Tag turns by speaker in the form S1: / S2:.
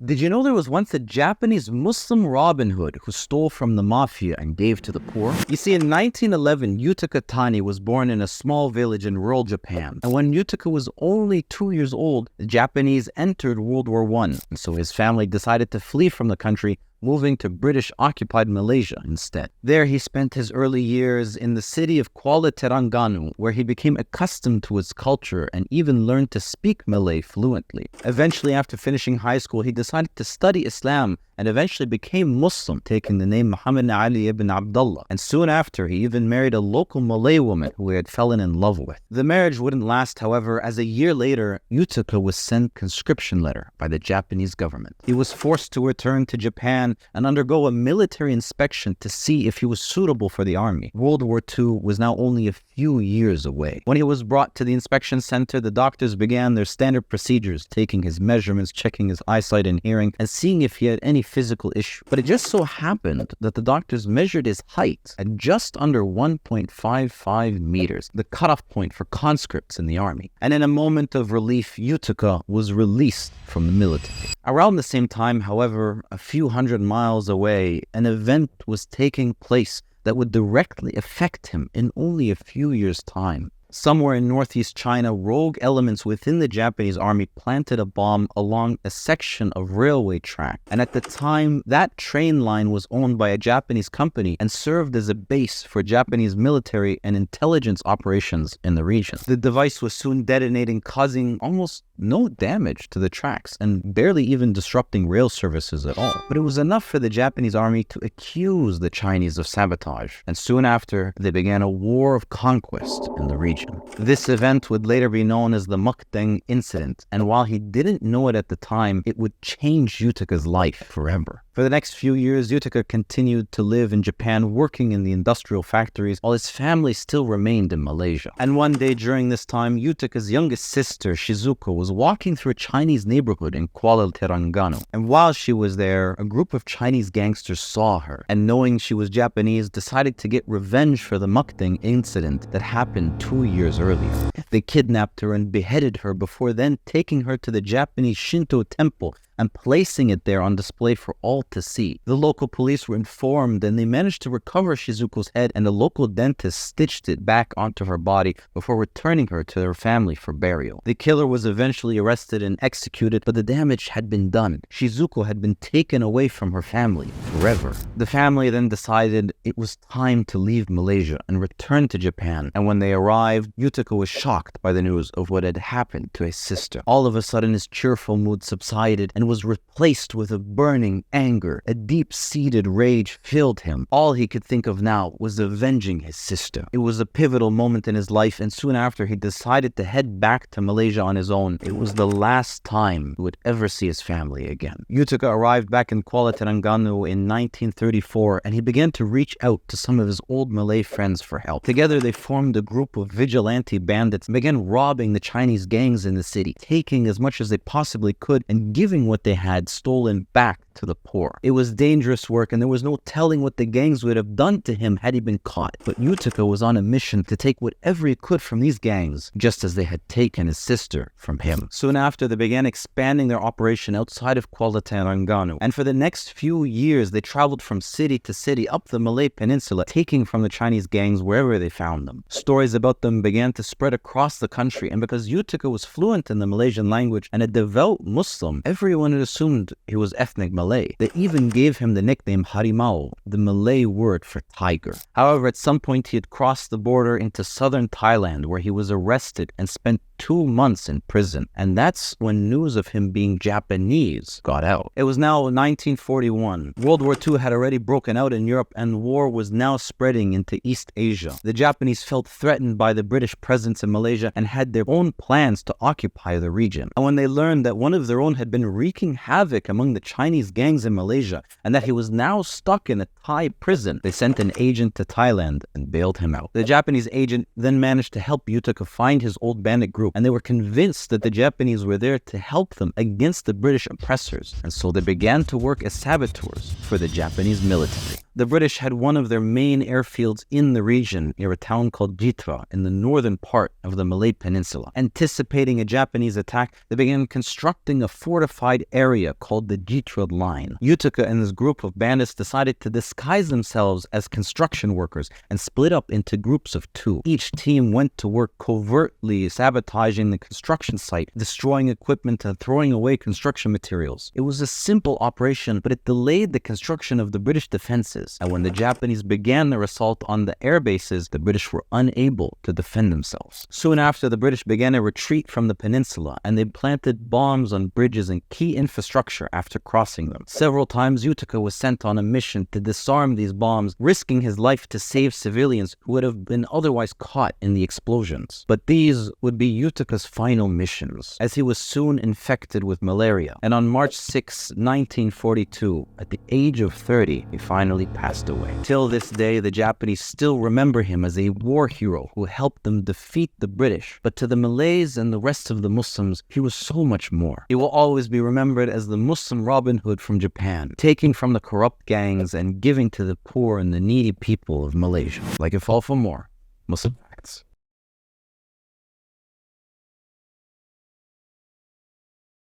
S1: Did you know there was once a Japanese Muslim Robin Hood who stole from the mafia and gave to the poor? You see, in 1911, Yutaka Tani was born in a small village in rural Japan. And when Yutaka was only 2 years old, the Japanese entered World War I. And so his family decided to flee from the country, moving to British-occupied Malaysia instead. There he spent his early years in the city of Kuala Terengganu, where he became accustomed to its culture and even learned to speak Malay fluently. Eventually, after finishing high school, he decided to study Islam and eventually became Muslim, taking the name Muhammad Ali ibn Abdullah. And soon after, he even married a local Malay woman who he had fallen in love with. The marriage wouldn't last, however, as a year later, Yutaka was sent a conscription letter by the Japanese government. He was forced to return to Japan and undergo a military inspection to see if he was suitable for the army. World War II was now only a few years away. When he was brought to the inspection center, the doctors began their standard procedures, taking his measurements, checking his eyesight and hearing, and seeing if he had any physical issue. But it just so happened that the doctors measured his height at just under 1.55 meters, the cutoff point for conscripts in the army. And in a moment of relief, Yutaka was released from the military. Around the same time, however, a few hundred miles away, an event was taking place that would directly affect him in only a few years' time. Somewhere in northeast China, rogue elements within the Japanese army planted a bomb along a section of railway track. And at the time, that train line was owned by a Japanese company and served as a base for Japanese military and intelligence operations in the region. The device was soon detonating, causing almost no damage to the tracks and barely even disrupting rail services at all. But it was enough for the Japanese army to accuse the Chinese of sabotage. And soon after, they began a war of conquest in the region. This event would later be known as the Mukdeng incident, and while he didn't know it at the time, it would change Yutaka's life forever. For the next few years, Yutaka continued to live in Japan, working in the industrial factories, while his family still remained in Malaysia. And one day during this time, Yutaka's youngest sister, Shizuko, was walking through a Chinese neighborhood in Kuala Terengganu. And while she was there, a group of Chinese gangsters saw her, and knowing she was Japanese, decided to get revenge for the Mukdeng incident that happened 2 years earlier. They kidnapped her and beheaded her before then taking her to the Japanese Shinto temple and placing it there on display for all to see. The local police were informed and they managed to recover Shizuko's head, and a local dentist stitched it back onto her body before returning her to her family for burial. The killer was eventually arrested and executed, but the damage had been done. Shizuko had been taken away from her family forever. The family then decided it was time to leave Malaysia and return to Japan, and when they arrived, Yutaka was shocked by the news of what had happened to his sister. All of a sudden, his cheerful mood subsided and was replaced with a burning anger. A deep-seated rage filled him. All he could think of now was avenging his sister. It was a pivotal moment in his life, and soon after he decided to head back to Malaysia on his own. It was the last time he would ever see his family again. Yutaka arrived back in Kuala Terengganu in 1934, and he began to reach out to some of his old Malay friends for help. Together they formed a group of vigilante bandits and began robbing the Chinese gangs in the city, taking as much as they possibly could and giving what they had stolen back to the poor. It was dangerous work, and there was no telling what the gangs would have done to him had he been caught. But Yutaka was on a mission to take whatever he could from these gangs, just as they had taken his sister from him. Soon after, they began expanding their operation outside of Kuala Terengganu, and for the next few years, they traveled from city to city up the Malay Peninsula, taking from the Chinese gangs wherever they found them. Stories about them began to spread across the country, and because Yutaka was fluent in the Malaysian language and a devout Muslim, everyone had assumed he was ethnic Malay. They even gave him the nickname Harimau, the Malay word for tiger. However, at some point he had crossed the border into southern Thailand, where he was arrested and spent 2 months in prison. And that's when news of him being Japanese got out. It was now 1941. World War II had already broken out in Europe, and war was now spreading into East Asia. The Japanese felt threatened by the British presence in Malaysia and had their own plans to occupy the region. And when they learned that one of their own had been wreaking havoc among the Chinese gangs in Malaysia and that he was now stuck in a Thai prison, they sent an agent to Thailand and bailed him out. The Japanese agent then managed to help Yutaka find his old bandit group, and they were convinced that the Japanese were there to help them against the British oppressors, and so they began to work as saboteurs for the Japanese military. The British had one of their main airfields in the region near a town called Jitra in the northern part of the Malay Peninsula. Anticipating a Japanese attack, they began constructing a fortified area called the Jitra Line. Yutaka and his group of bandits decided to disguise themselves as construction workers and split up into groups of two. Each team went to work covertly sabotaging the construction site, destroying equipment and throwing away construction materials. It was a simple operation, but it delayed the construction of the British defenses. And when the Japanese began their assault on the air bases, the British were unable to defend themselves. Soon after, the British began a retreat from the peninsula, and they planted bombs on bridges and key infrastructure after crossing them. Several times, Yutaka was sent on a mission to disarm these bombs, risking his life to save civilians who would have been otherwise caught in the explosions. But these would be Yutaka's final missions, as he was soon infected with malaria. And on March 6, 1942, at the age of 30, he finally passed away. Till this day, the Japanese still remember him as a war hero who helped them defeat the British. But to the Malays and the rest of the Muslims, he was so much more. He will always be remembered as the Muslim Robin Hood from Japan, taking from the corrupt gangs and giving to the poor and the needy people of Malaysia. Like it fall for more, Muslim.